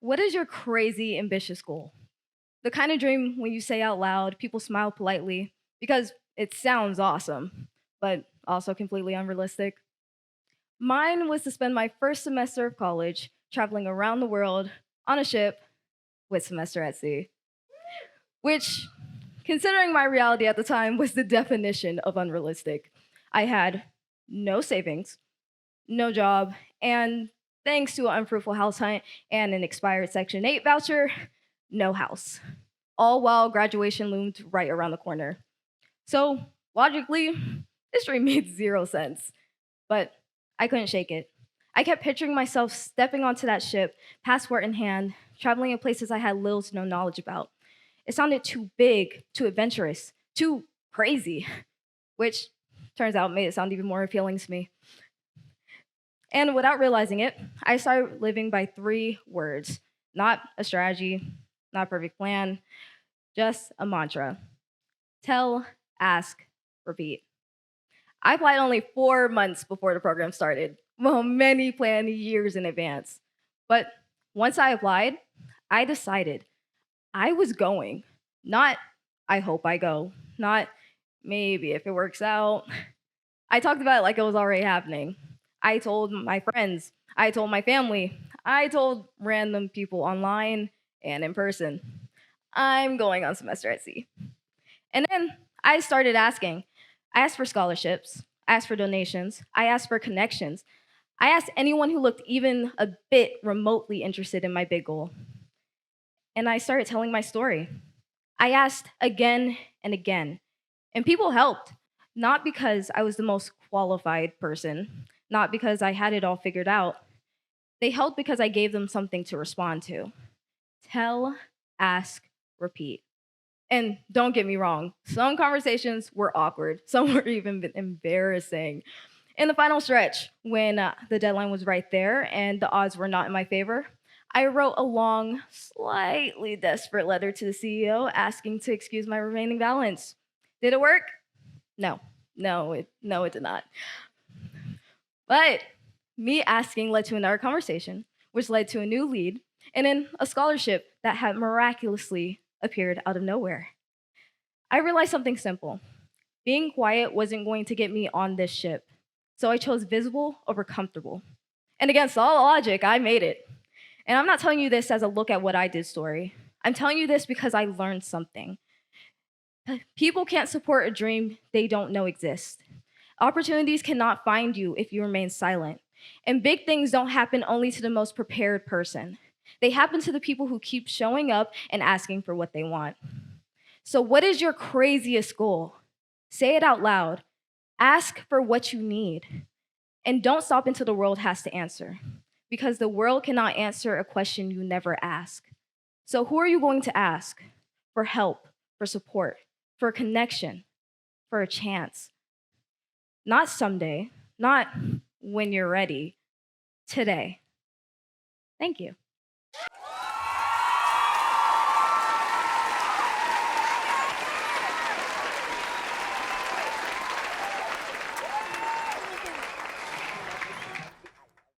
What is your crazy ambitious goal? The kind of dream when you say out loud, people smile politely because it sounds awesome, but also completely unrealistic. Mine was to spend my first semester of college traveling around the world on a ship with semester at sea, which, considering my reality at the time, was the definition of unrealistic. I had no savings, no job, and thanks to an unfruitful house hunt and an expired Section 8 voucher, no house. All while graduation loomed right around the corner. So, logically, this dream made zero sense, but I couldn't shake it. I kept picturing myself stepping onto that ship, passport in hand, traveling in places I had little to no knowledge about. It sounded too big, too adventurous, too crazy, which turns out made it sound even more appealing to me. And without realizing it, I started living by three words: not a strategy, not a perfect plan, just a mantra: tell, ask, repeat. I applied only 4 months before the program started. Well, many planned years in advance. But once I applied, I decided I was going. Not, I hope I go. Not, maybe if it works out. I talked about it like it was already happening. I told my friends, I told my family, I told random people online and in person. I'm going on semester at sea. And then I started asking. I asked for scholarships. I asked for donations. I asked for connections. I asked anyone who looked even a bit remotely interested in my big goal. And I started telling my story. I asked again and again. And people helped, not because I was the most qualified person, not because I had it all figured out. They helped because I gave them something to respond to. Tell, ask, repeat. And don't get me wrong, some conversations were awkward, some were even embarrassing. In the final stretch, when the deadline was right there and the odds were not in my favor, I wrote a long, slightly desperate letter to the CEO asking to excuse my remaining balance. Did it work? No, no, it did not. But me asking led to another conversation, which led to a new lead, and then a scholarship that had miraculously appeared out of nowhere. I realized something simple. Being quiet wasn't going to get me on this ship. So I chose visible over comfortable. And against all logic, I made it. And I'm not telling you this as a look at what I did story. I'm telling you this because I learned something. People can't support a dream they don't know exists. Opportunities cannot find you if you remain silent. And big things don't happen only to the most prepared person. They happen to the people who keep showing up and asking for what they want. So, what is your craziest goal? Say it out loud. Ask for what you need. And don't stop until the world has to answer, because the world cannot answer a question you never ask. So, who are you going to ask for help, for support, for a connection, for a chance? Not someday, not when you're ready, today. Thank you.